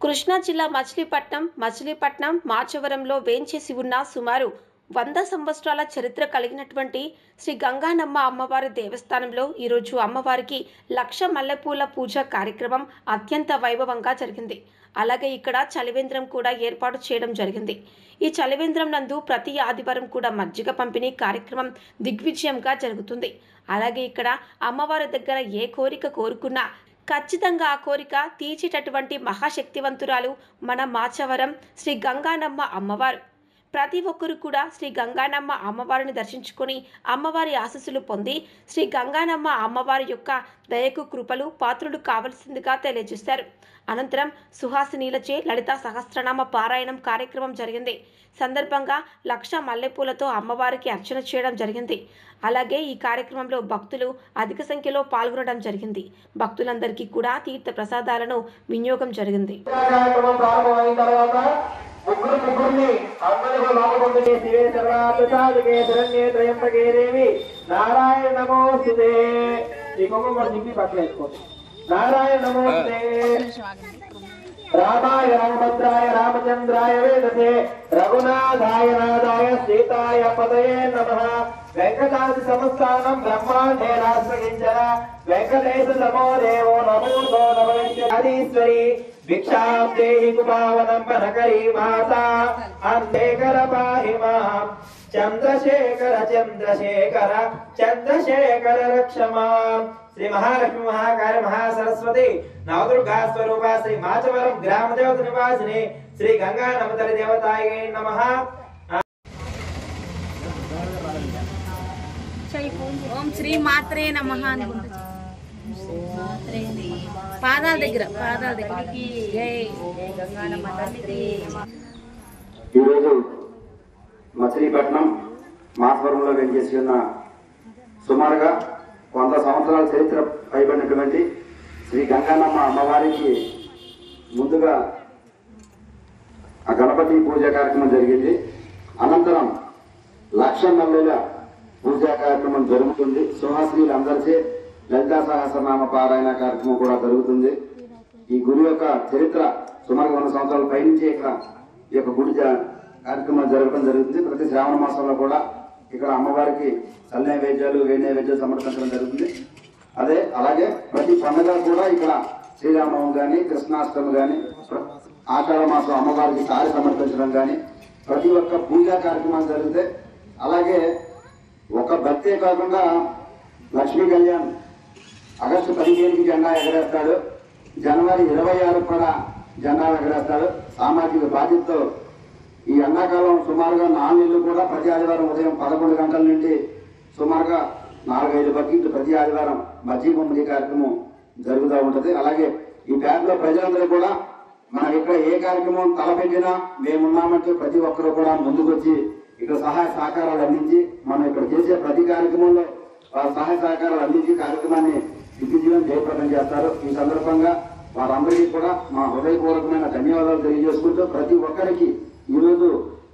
కృష్ణా జిల్లా మచిలీపట్నం మాచవరంలో వేంచేసి ఉన్న సుమారు 100 సంవత్సరాల చరిత్ర కలిగినటువంటి శ్రీ గంగానమ్మ అమ్మవారి దేవస్థానంలో ఈరోజు అమ్మవారికి లక్ష మల్లెపూల పూజ కార్యక్రమం అత్యంత వైభవంగా జరిగింది. అలాగే ఇక్కడ చలివేంద్రం కూడా ఏర్పాటు చేయడం జరిగింది. ఈ చలివేంద్రం నందు ప్రతి ఆదివారం కూడా మజ్జిగ పంపిణీ కార్యక్రమం దిగ్విజయంగా జరుగుతుంది. అలాగే ఇక్కడ అమ్మవారి దగ్గర ఏ కోరిక కోరుకున్నా ఖచ్చితంగా ఆ కోరిక తీర్చేటటువంటి మహాశక్తివంతురాలు మన మాచవరం శ్రీ గంగానమ్మ అమ్మవారు. ప్రతి ఒక్కరు కూడా శ్రీ గంగానమ్మ అమ్మవారిని దర్శించుకొని అమ్మవారి ఆశీస్సులు పొంది శ్రీ గంగానమ్మ అమ్మవారి యొక్క దయకు కృపలు పాత్రులు కావలసిందిగా తెలియజేశారు. అనంతరం సుహాసినీలచే లలిత సహస్రనామ పారాయణం కార్యక్రమం జరిగింది. సందర్భంగా లక్ష మల్లెపూలతో అమ్మవారికి అర్చన చేయడం జరిగింది. అలాగే ఈ కార్యక్రమంలో భక్తులు అధిక సంఖ్యలో పాల్గొనడం జరిగింది. భక్తులందరికీ కూడా తీర్థ ప్రసాదాలను వినియోగం జరిగింది. नारायण नमोस्ते रामाय रामभद्राय रामचंद्राय वेदसे रघुनाथाय नाथाय सीताय पतये नमः वेंकटाद्रि समस्तानं ब्रह्मांडे राष्ट्रकिंचन वेंकटेश नमो देवो नमो नमः भिक्षां देहि कुपावनं वनकरी माता अन्धेकर पाहि मां चंद्रशेखर चंद्रशेखर चंद्रशेखर रक्ष मां श्री महालक्ष्मी महाकाली महासरस्वती नवदुर्गा स्वरूपा श्री माचवरम ग्राम देवता निवासिनी श्री गंगा नमतरि देवताय नमः। ओम श्री मात्रे नमः पादाल దగ్గర జై గంగానమ్మ తల్లికి ఈరోజు మచిలీపట్నం మాచవరంలో వెంచేసి ఉన్న సుమారుగా 100 సంవత్సరాల చరిత్ర పైబడినటువంటి శ్రీ గంగానమ్మ అమ్మవారికి ముందుగా ఆ గణపతి పూజా కార్యక్రమం జరిగింది. అనంతరం లక్ష మల్లెల పూజా కార్యక్రమం జరుగుతుంది. సుహాసినీలందరిచే లలితా సహస్రనామ పారాయణ కార్యక్రమం కూడా జరుగుతుంది. ఈ గుడి యొక్క చరిత్ర సుమారుగా 100 సంవత్సరాల పైనుంచి ఇక్కడ ఈ యొక్క గుడి కార్యక్రమం జరగడం జరుగుతుంది. ప్రతి శ్రావణ మాసంలో కూడా ఇక్కడ అమ్మవారికి చల్ల నైవేద్యాలు వేడి నైవేద్యాలు సమర్పించడం జరుగుతుంది. అలాగే ప్రతి పండుగ కూడా ఇక్కడ శ్రీరామనవమి కానీ కృష్ణాష్టమి కానీ ఆషాఢ మాసం అమ్మవారికి సారి సమర్పించడం కానీ ప్రతి ఒక్క పూజా కార్యక్రమాలు జరిగితే అలాగే ఒక భక్తే కాకుండా లక్ష్మీ కళ్యాణ్ ఆగస్టు 15కి జెండా ఎగరేస్తాడు. జనవరి 26 కూడా జెండా ఎగరేస్తాడు. సామాజిక బాధ్యతతో ఈ ఎండాకాలం సుమారుగా 4 నెలలు కూడా ప్రతి ఆదివారం ఉదయం 11 గంటల నుండి సుమారుగా 4-5 బకెట్లు ప్రతి ఆదివారం మజ్జిగ పంపిణీ కార్యక్రమం జరుగుతూ ఉంటుంది. అలాగే ఈ బ్యాంకులో ప్రజలందరూ కూడా మనం ఇక్కడ ఏ కార్యక్రమం తలపెట్టినా మేమున్నామంటే ప్రతి ఒక్కరూ కూడా ముందుకొచ్చి ఇక్కడ సహాయ సహకారాలు అందించి మనం ఇక్కడ చేసే ప్రతి కార్యక్రమంలో వారి సహాయ సహకారాలు అందించి కార్యక్రమాన్ని దిగ్విజయం జయప్రదం చేస్తారు. ఈ సందర్భంగా వారందరికీ కూడా మా హృదయపూర్వకమైన ధన్యవాదాలు తెలియజేసుకుంటూ ప్రతి ఒక్కరికి ఈరోజు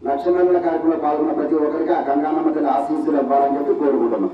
లక్ష మల్లెల కార్యక్రమంలో పాల్గొన్న ప్రతి ఒక్కరికి ఆ గంగానమ్మ తల్లి ఆశీస్సులు ఇవ్వాలని చెప్పి కోరుకుంటున్నాం.